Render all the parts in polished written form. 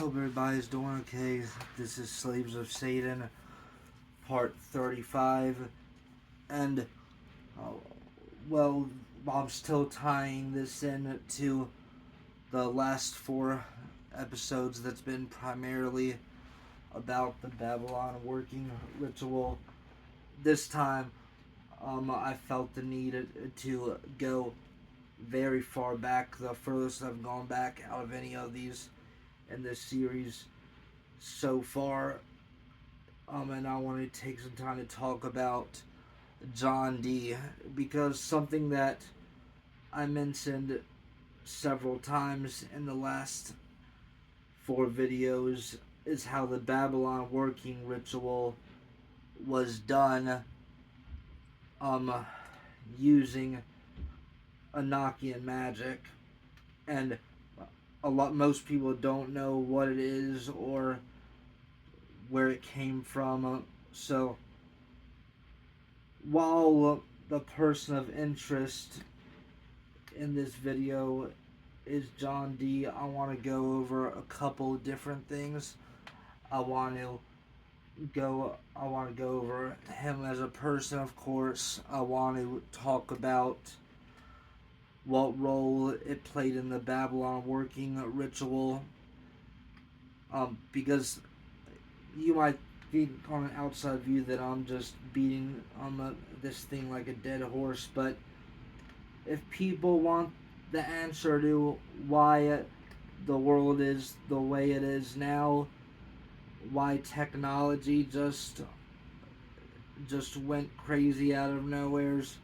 Hope everybody's doing okay. This is Slaves of Satan, part 35. And, uh, well, I'm still tying this in to the last four episodes that's been primarily about the Babylon working ritual. This time, I felt the need to go very far back, the furthest I've gone back out of any of these in this series so far. And I want to take some time to talk about John Dee, because something that I mentioned several times in the last four videos is how the Babylon working ritual was done using enochian magic, and most people don't know what it is or where it came from. So while the person of interest in this video is John Dee, I want to go over a couple different things. I want to go over him as a person, of course. I want to talk about what role it played in the Babylon working ritual. Because you might think on an outside view that I'm just beating on this thing like a dead horse, but if people want the answer to why the world is the way it is now, why technology just went crazy out of nowheres,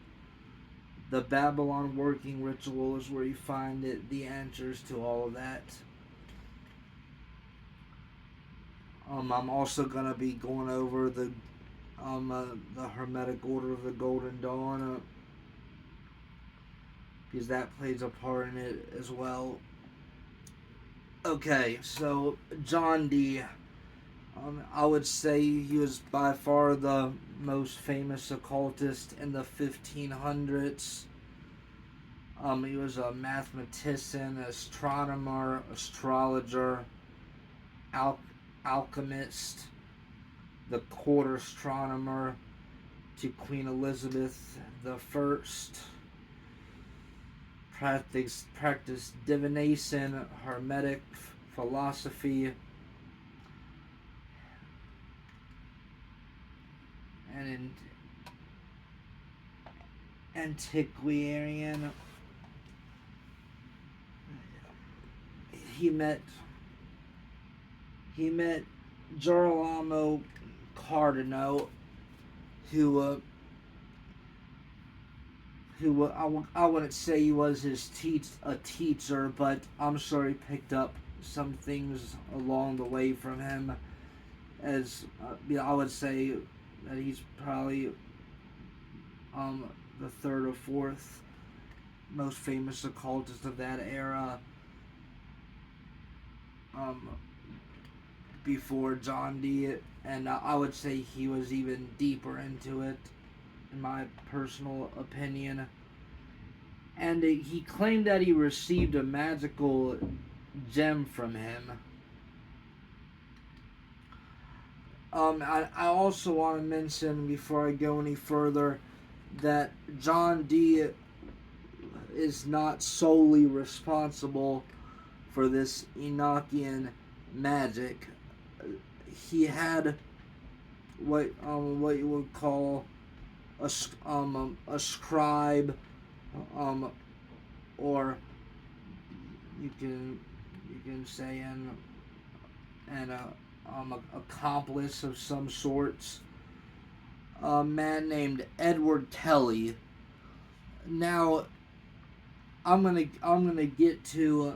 the Babylon working ritual is where you find the answers to all of that. I'm also gonna be going over the Hermetic Order of the Golden Dawn, because that plays a part in it as well. Okay, so John Dee, I would say he was by far the most famous occultist in the 1500s. He was a mathematician, astronomer, astrologer, alchemist, the court astronomer to Queen Elizabeth the First. Practiced divination, hermetic philosophy, and antiquarian. He met Girolamo Cardano, who I wouldn't say he was his teacher, but I'm sure he picked up some things along the way from him. As I would say that he's probably the third or fourth most famous occultist of that era, before John Dee, and I would say he was even deeper into it, in my personal opinion. And he claimed that he received a magical gem from him. I also want to mention, before I go any further, that John Dee is not solely responsible for this enochian magic. He had what you would call a scribe, or you can say an accomplice of some sorts, a man named Edward Kelly. Now, I'm gonna get to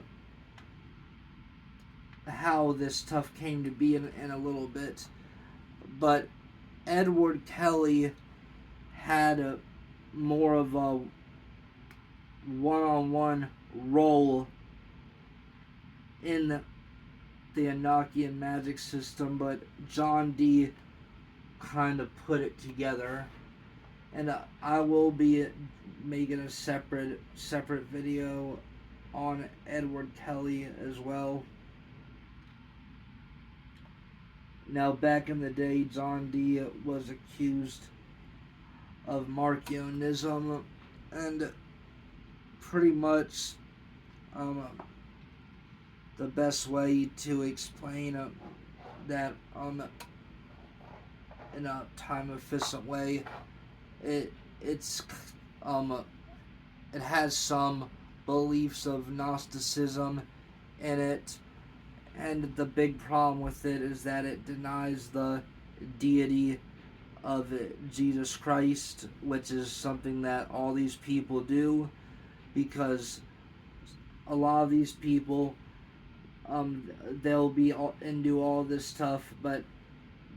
how this stuff came to be in a little bit, but Edward Kelly had more of a one-on-one role in the Enochian magic system, but John Dee kind of put it together, and I will be making a separate video on Edward Kelly as well. Now, back in the day, John Dee was accused of Markionism, and pretty much um, the best way to explain that in a time efficient way, it it's um, it has some beliefs of Gnosticism in it, and the big problem with it is that it denies the deity of Jesus Christ, which is something that all these people do, because a lot of these people, they'll be into all this stuff, but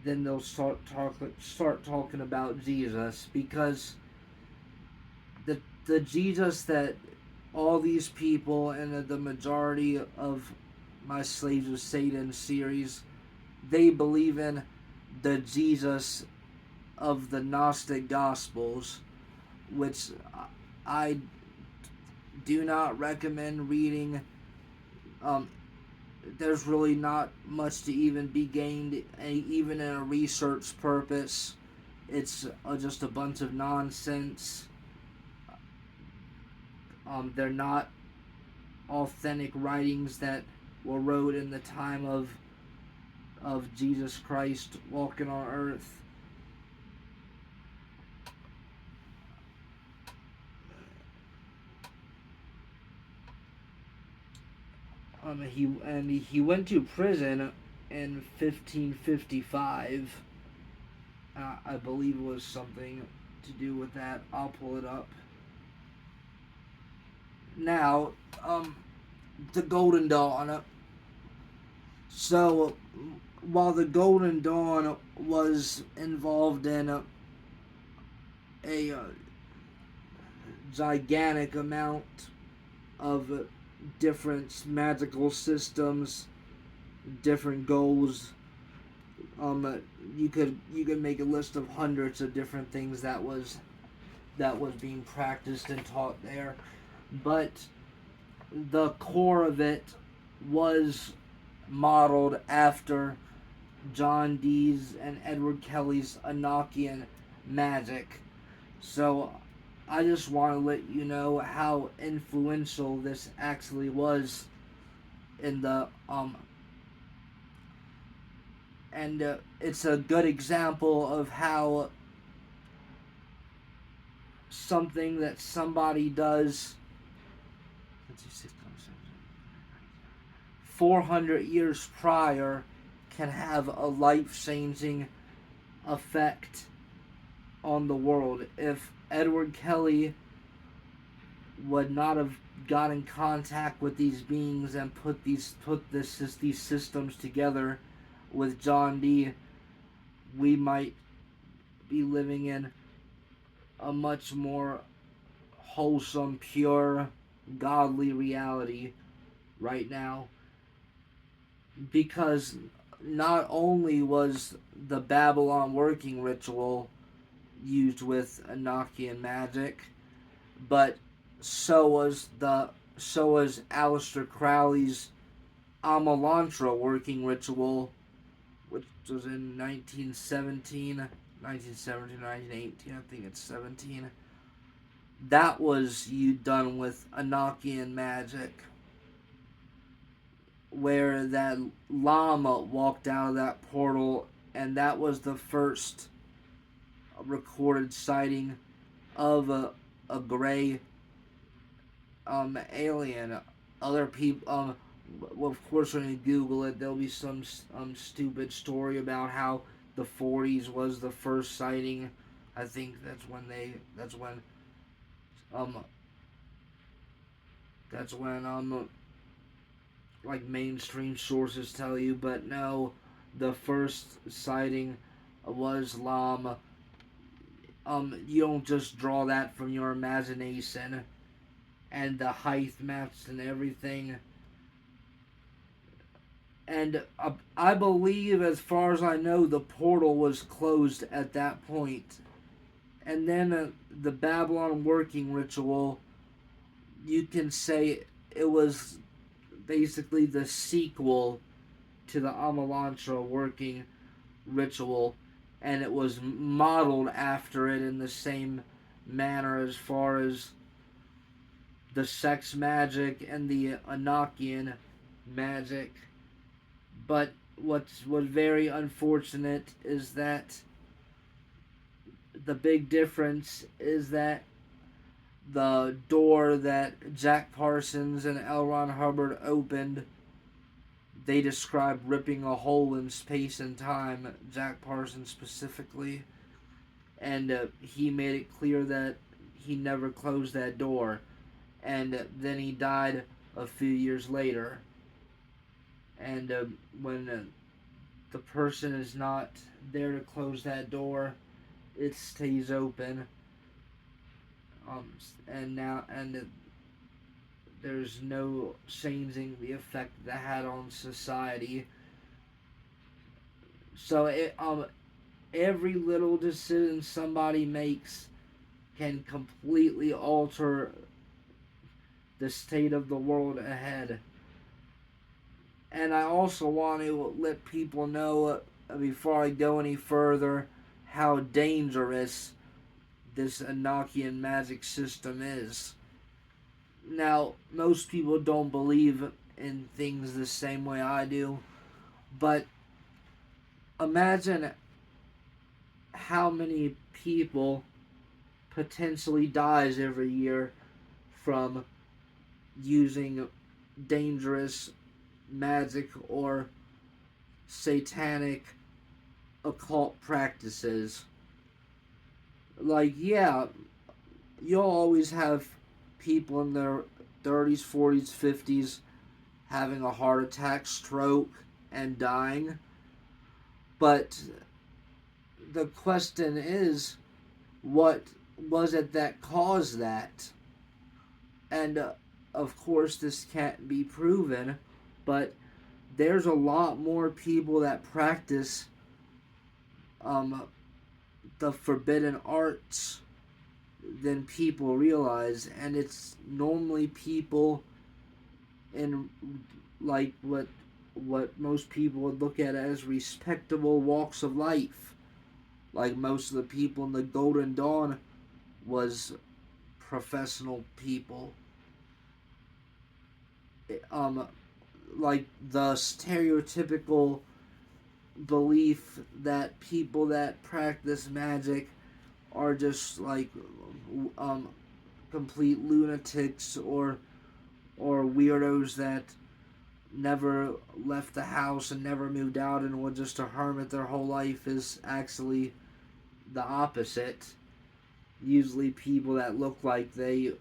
then they'll start talking about Jesus, because the Jesus that all these people and the majority of my Slaves of Satan series, they believe in the Jesus of the Gnostic Gospels, which I do not recommend reading. There's really not much to even be gained, even in a research purpose. It's just a bunch of nonsense. They're not authentic writings that were wrote in the time of Jesus Christ walking on earth. He went to prison in 1555. I believe it was something to do with that. I'll pull it up. Now, the Golden Dawn. So, while the Golden Dawn was involved in a gigantic amount of different magical systems, different goals, you could make a list of hundreds of different things that was being practiced and taught there, but the core of it was modeled after John Dee's and Edward Kelly's Enochian magic. So I just want to let you know how influential this actually was in the and it's a good example of how something that somebody does 400 years prior can have a life-changing effect on the world. If Edward Kelly would not have got in contact with these beings and put these systems together with John Dee, we might be living in a much more wholesome, pure, godly reality right now. Because not only was the Babylon working ritual used with Enochian magic, but so was Aleister Crowley's Amalantra working ritual, which was in 1918, I think it's 17. That was done with Enochian magic, where that llama walked out of that portal, and that was the first recorded sighting of a gray alien. Other people, well, of course, when you Google it, there'll be some stupid story about how the 40s was the first sighting. I think that's when like mainstream sources tell you, but no, the first sighting was llama. You don't just draw that from your imagination, and the height maps and everything. And I believe, as far as I know, the portal was closed at that point. And then the Babylon working ritual, you can say it was basically the sequel to the Amalantra working ritual, and it was modeled after it in the same manner as far as the sex magic and the enochian magic. But what's very unfortunate is that the big difference is that the door that Jack Parsons and L. Ron Hubbard opened, they described ripping a hole in space and time, Jack Parsons specifically, and he made it clear that he never closed that door, and then he died a few years later. And when the person is not there to close that door, it stays open. And there's no changing the effect that had on society. So every little decision somebody makes can completely alter the state of the world ahead. And I also want to let people know, before I go any further, how dangerous this enochian magic system is. Now, most people don't believe in things the same way I do, but imagine how many people potentially dies every year from using dangerous magic or satanic occult practices. Like, yeah, you'll always have people in their 30s, 40s, 50s having a heart attack, stroke, and dying. But the question is, what was it that caused that? And of course, this can't be proven, but there's a lot more people that practice the forbidden arts than people realize, and it's normally people in like what most people would look at as respectable walks of life. Like most of the people in the Golden Dawn was professional people. Like the stereotypical belief that people that practice magic are just like complete lunatics or weirdos that never left the house and never moved out and were just a hermit their whole life is actually the opposite. Usually people that look like they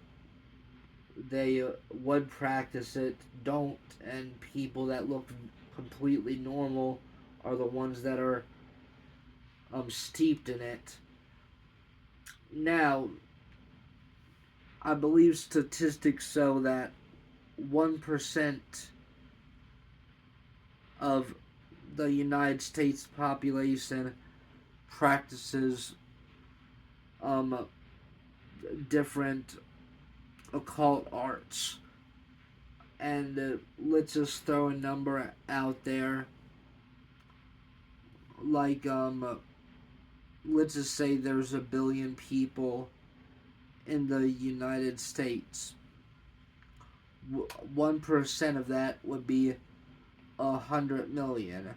would practice it don't, and people that look completely normal are the ones that are steeped in it. Now, I believe statistics show that 1% of the United States population practices different occult arts. And let's just throw a number out there. Like, let's just say there's 1 billion people in the United States. 1% of that would be 100 million.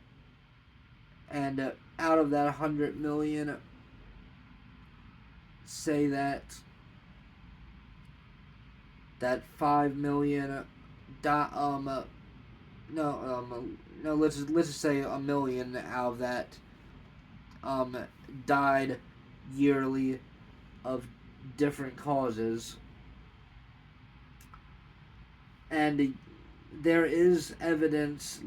And out of that 100 million, say that 5 million let's just say 1 million out of that died yearly of different causes. And there is evidence,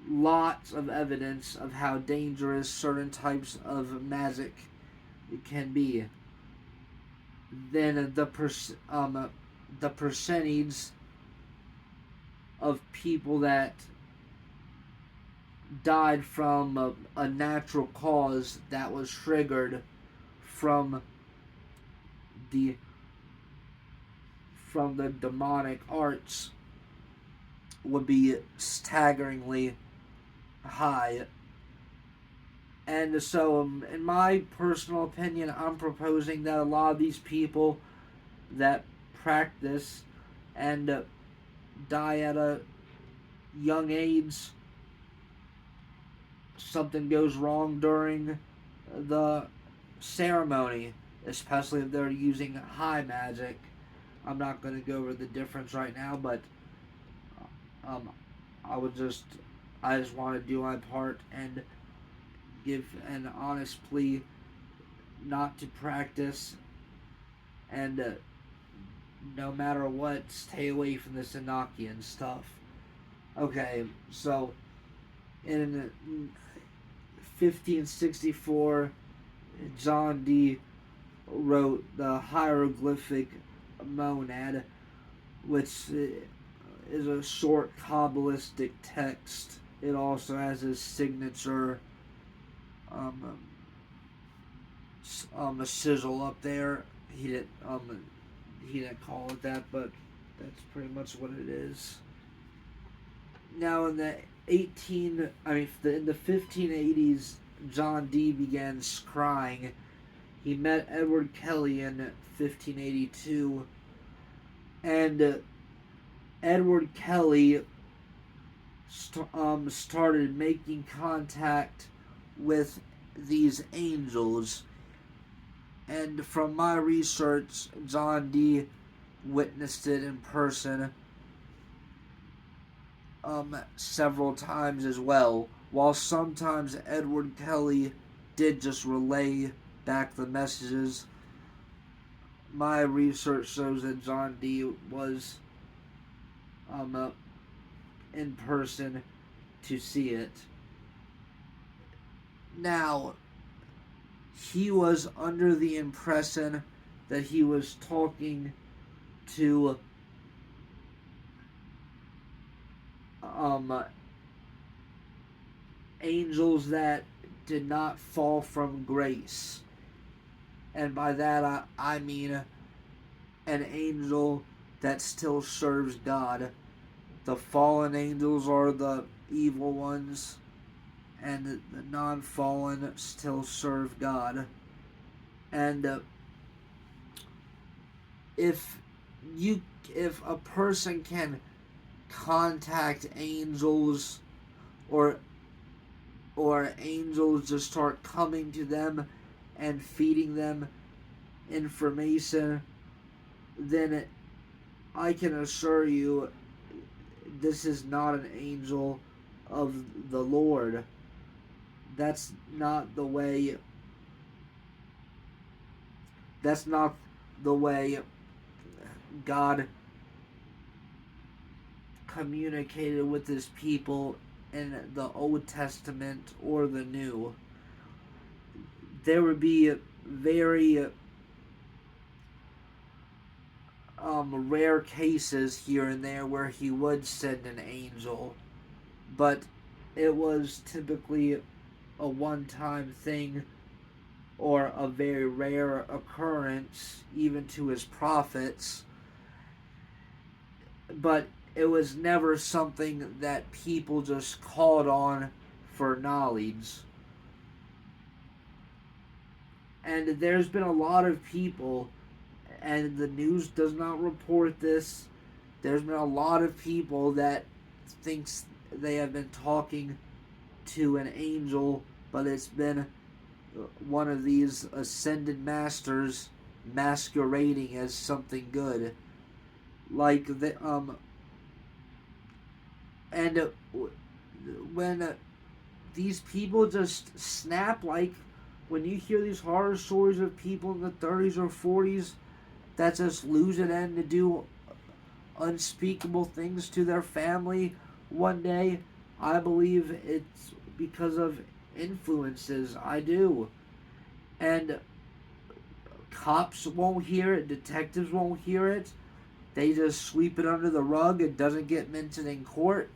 lots of evidence of how dangerous certain types of magic can be. Then the percentage of people that died from a natural cause that was triggered from the demonic arts would be staggeringly high. And so, in my personal opinion, I'm proposing that a lot of these people that practice and die at a young age, something goes wrong during the ceremony, especially if they're using high magic. I'm not going to go over the difference right now, but um, I would just, I just want to do my part and give an honest plea not to practice, and no matter what, stay away from this enochian stuff. Okay, so in 1564, John Dee wrote the hieroglyphic monad, which is a short Kabbalistic text. It also has his signature um, a sizzle up there. He didn't call it that, but that's pretty much what it is. Now in the in the 1580s, John Dee began scrying. He met Edward Kelly in 1582, and Edward Kelly started making contact with these angels. And from my research, John Dee witnessed it in person several times as well. While sometimes Edward Kelly did just relay back the messages, my research shows that John Dee was in person to see it. Now, he was under the impression that he was talking to angels that did not fall from grace. And by that I mean an angel that still serves God. The fallen angels are the evil ones, and the non-fallen still serve God. And if a person can contact angels, or angels just start coming to them and feeding them information, then I can assure you this is not an angel of the Lord. That's not the way God communicated with his people in the Old Testament or the New. There would be very rare cases here and there where he would send an angel, but it was typically a one-time thing or a very rare occurrence, even to his prophets. But it was never something that people just called on for knowledge. And there's been a lot of people, and the news does not report this, there's been a lot of people that thinks they have been talking to an angel, but it's been one of these ascended masters masquerading as something good. Like the and when these people just snap, like when you hear these horror stories of people in the 30s or 40s that just lose it and to do unspeakable things to their family one day, I believe it's because of influences. I do. And cops won't hear it, detectives won't hear it. They just sweep it under the rug. It doesn't get mentioned in court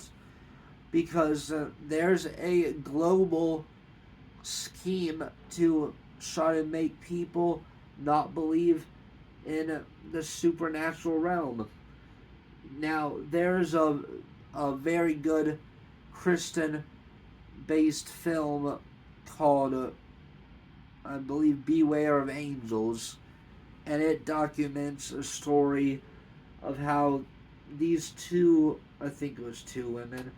because there's a global scheme to try to make people not believe in the supernatural realm. Now, there's a very good Christian-based film called, I believe, Beware of Angels, and it documents a story of how these two, I think it was two women,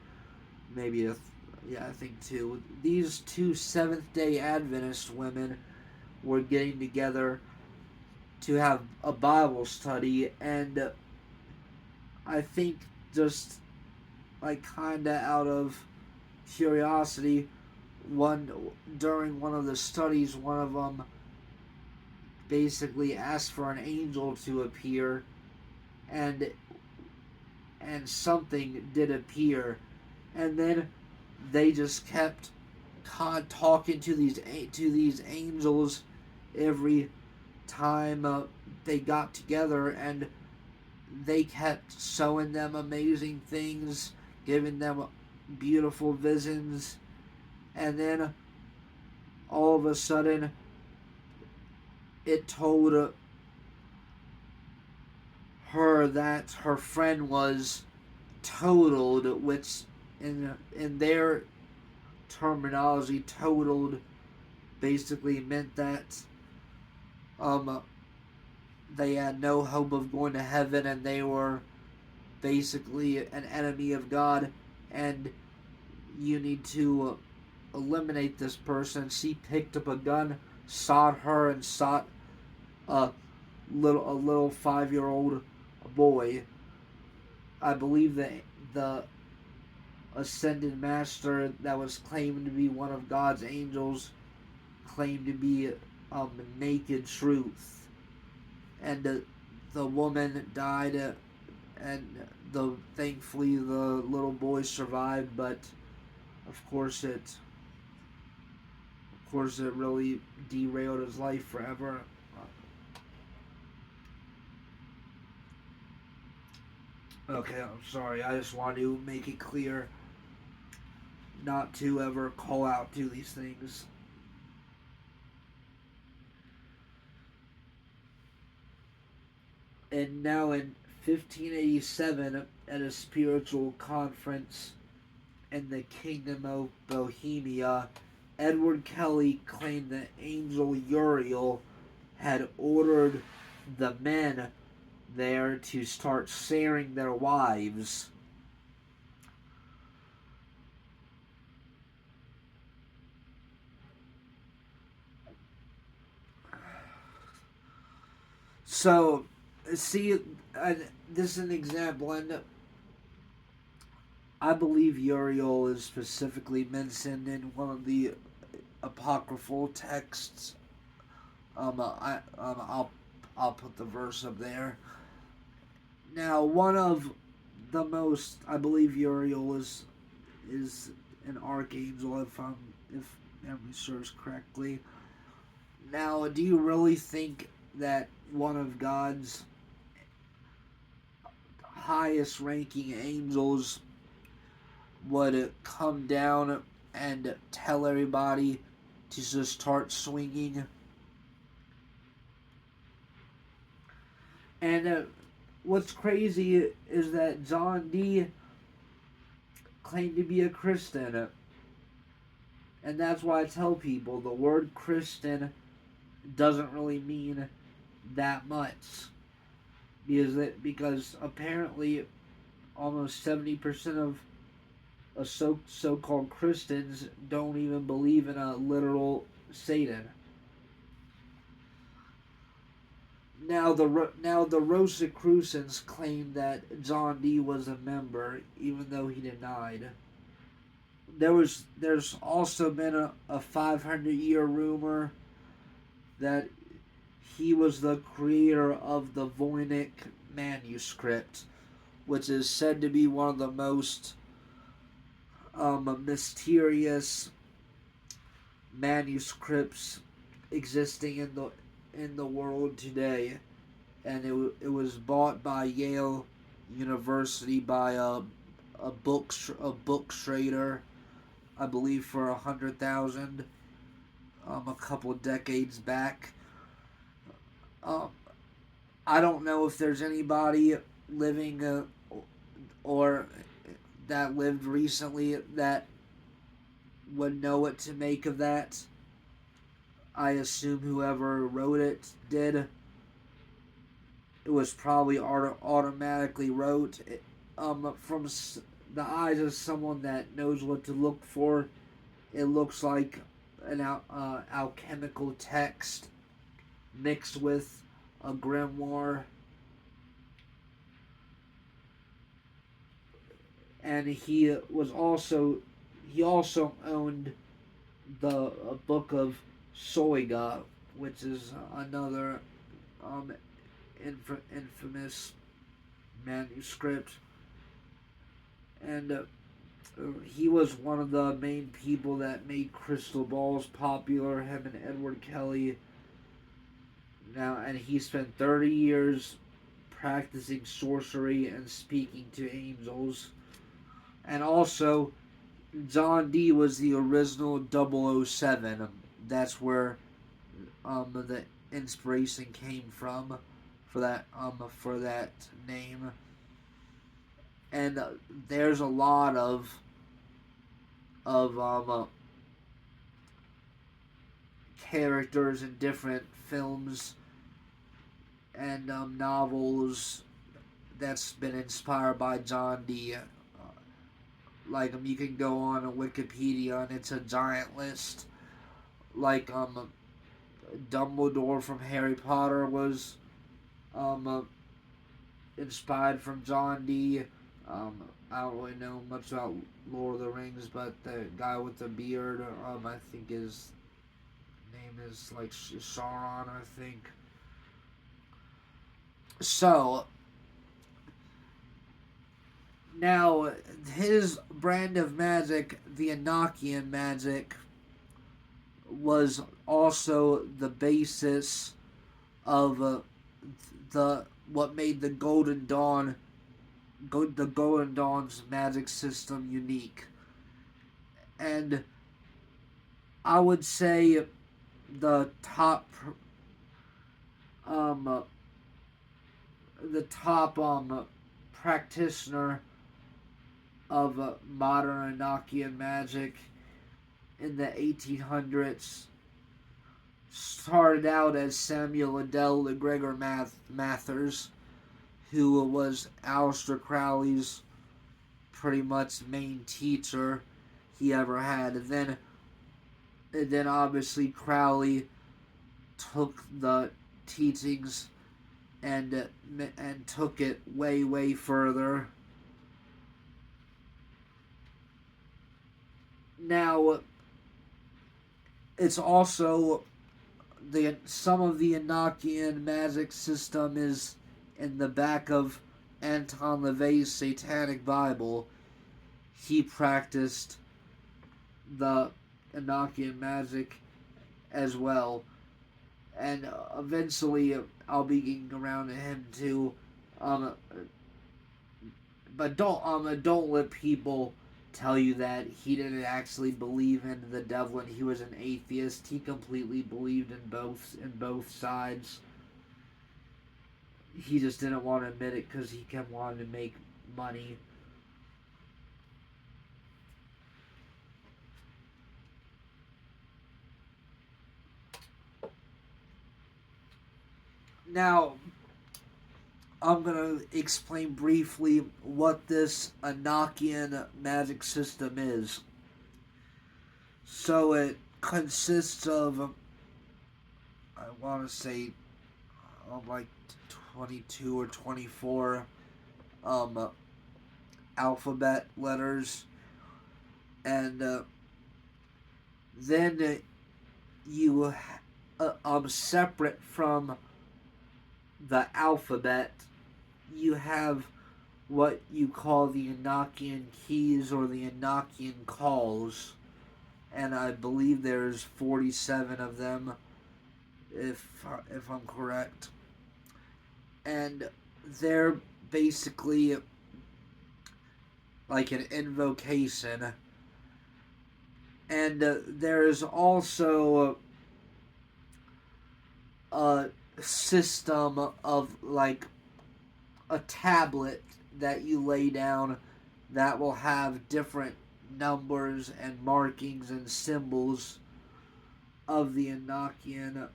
maybe I think two. These two Seventh Day Adventist women were getting together to have a Bible study, and I think just like kinda out of curiosity, during one of the studies, one of them basically asked for an angel to appear, and something did appear, and then they just kept talking to these angels every time they got together, and they kept showing them amazing things, giving them beautiful visions, and then all of a sudden it told her that her friend was totaled, which in their terminology, totaled basically meant that um they had no hope of going to heaven, and they were basically an enemy of God, and you need to eliminate this person. She picked up a gun, shot her, and shot a little 5-year-old boy. I believe that the ascended master that was claimed to be one of God's angels claimed to be naked truth, and the woman died, and thankfully the little boy survived, but of course it really derailed his life forever. Okay, I'm sorry. I just want to make it clear not to ever call out to these things. And now in 1587, at a spiritual conference in the Kingdom of Bohemia, Edward Kelly claimed that Angel Uriel had ordered the men there to start sharing their wives. So, see, this is an example, and I believe Uriel is specifically mentioned in one of the apocryphal texts. I'll put the verse up there. Now, one of the most, I believe Uriel is an archangel, if memory serves correctly. Now, do you really think that one of God's highest ranking angels would come down and tell everybody to just start swinging? And what's crazy is that John Dee claimed to be a Christian. And that's why I tell people the word Christian doesn't really mean that much. Because apparently almost 70% of so-called Christians don't even believe in a literal Satan. Now the Rosicrucians claim that John Dee was a member, even though he denied. There's also been a 500-year rumor that he was the creator of the Voynich manuscript, which is said to be one of the most mysterious manuscripts existing in the world today, and it was bought by Yale University by a book trader, I believe, for $100,000 a couple of decades back. I don't know if there's anybody living or that lived recently that would know what to make of that. I assume whoever wrote it did. It was probably automatically wrote from the eyes of someone that knows what to look for. It looks like an alchemical text mixed with a grimoire, and he also owned the book of Soiga, which is another um, infamous manuscript, and he was one of the main people that made crystal balls popular. Him and Edward Kelly. Now, and he spent 30 years practicing sorcery and speaking to angels. And also, John Dee was the original 007. That's where the inspiration came from for that name. And there's a lot of characters in different films and novels that's been inspired by John Dee. Like you can go on a Wikipedia and it's a giant list. Like Dumbledore from Harry Potter was inspired from John Dee. I don't really know much about Lord of the Rings, but the guy with the beard, I think his name is like Sauron, I think. So, now, his brand of magic, the Enochian magic, was also the basis of the what made the Golden Dawn's magic system unique. And I would say the top practitioner of modern Enochian magic in the 1800s started out as Samuel Adele LeGregor Mathers, who was Aleister Crowley's pretty much main teacher he ever had. And then obviously Crowley took the teachings and took it way further. Now, it's also some of the Enochian magic system is in the back of Anton LaVey's Satanic Bible. He practiced the Enochian magic as well, and eventually I'll be getting around to him too. But don't let people tell you that he didn't actually believe in the devil and he was an atheist. He completely believed in both sides. He just didn't want to admit it because he kept wanting to make money. Now, I'm going to explain briefly what this Enochian magic system is. So it consists of, I want to say, like 22 or 24 alphabet letters. And then you, separate from the alphabet, you have what you call the Enochian keys or the Enochian calls, and I believe there's 47 of them, if I'm correct. And they're basically like an invocation. And there is also a system of like a tablet that you lay down that will have different numbers and markings and symbols of the Enochian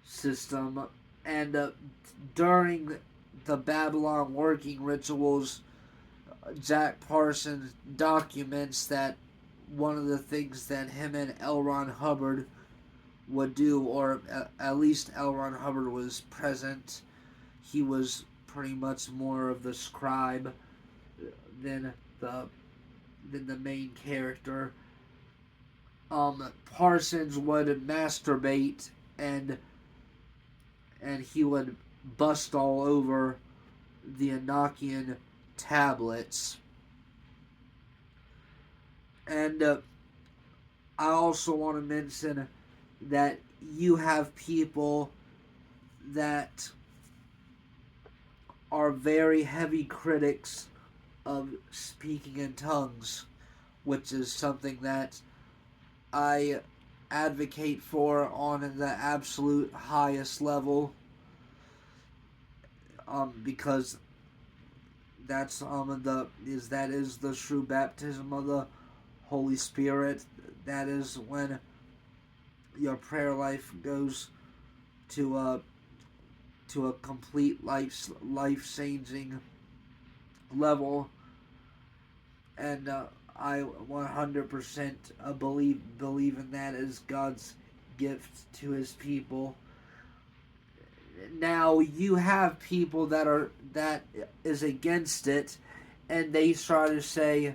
system. And during the Babylon working rituals, Jack Parsons documents that one of the things that him and L. Ron Hubbard would do, or at least L. Ron Hubbard was present. He was pretty much more of the scribe than the main character. Parsons would masturbate and he would bust all over the Enochian tablets. And I also want to mention that you have people that are very heavy critics of speaking in tongues, which is something that I advocate for on the absolute highest level, because that's that is the true baptism of the Holy Spirit. That is when your prayer life goes to a complete life changing level, and I 100% believe in that as God's gift to His people. Now you have people that is against it, and they try to say,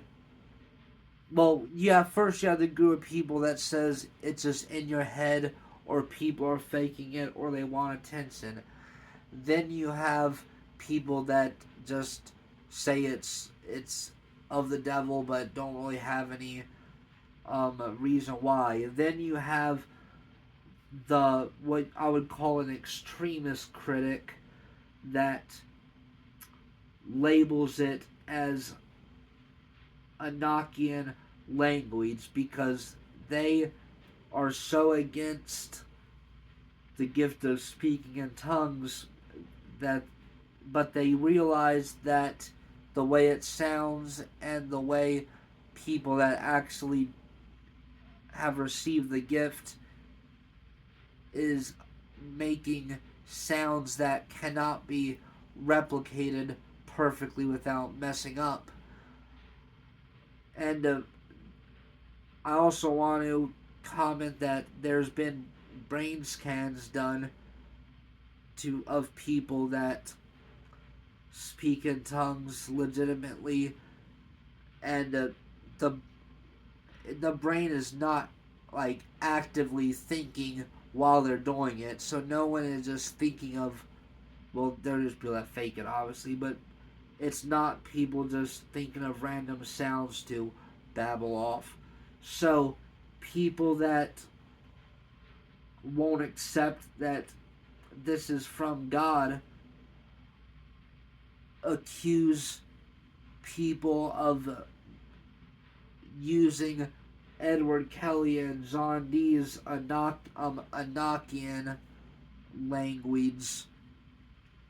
well, you have the group of people that says it's just in your head, or people are faking it, or they want attention. Then you have people that just say it's of the devil, but don't really have any reason why. Then you have what I would call an extremist critic that labels it as Enochian language, because they are so against the gift of speaking in tongues but they realize that the way it sounds and the way people that actually have received the gift is making sounds that cannot be replicated perfectly without messing up. And I also want to comment that there's been brain scans done of people that speak in tongues legitimately, and the brain is not like actively thinking while they're doing it, so no one is just thinking of, well, there's just people that fake it, obviously, but it's not people just thinking of random sounds to babble off. So people that won't accept that this is from God accuse people of using Edward Kelly and John Dee's Enochian language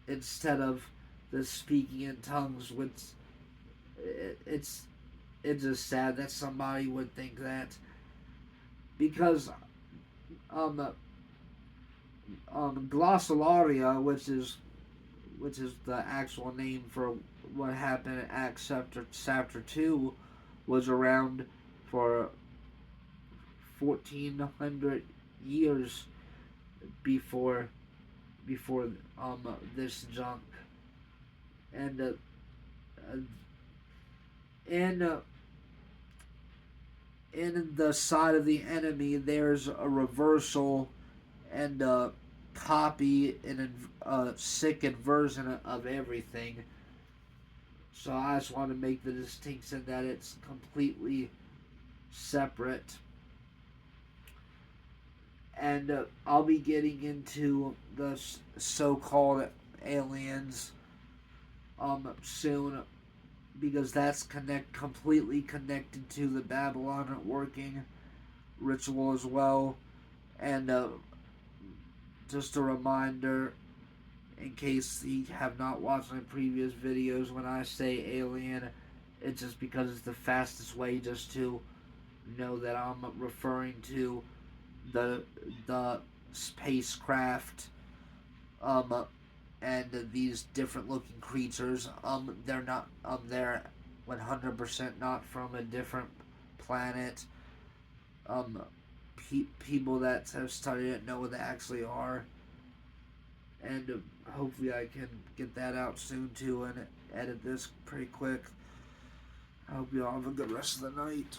instead of the speaking in tongues, which it's just sad that somebody would think that, because glossolalia, which is the actual name for what happened in Acts chapter 2, was around for 1400 years before this junk. And in the side of the enemy, there's a reversal and a copy and a second version of everything. So I just want to make the distinction that it's completely separate. And I'll be getting into the so-called aliens soon, because that's completely connected to the Babylon working ritual as well. And just a reminder, in case you have not watched my previous videos, when I say alien, It's just because it's the fastest way just to know that I'm referring to the the spacecraft, um and these different looking creatures. They're not, they're 100% not from a different planet. um People that have studied it know what they actually are, and hopefully I can get that out soon too and edit this pretty quick. I hope you all have a good rest of the night.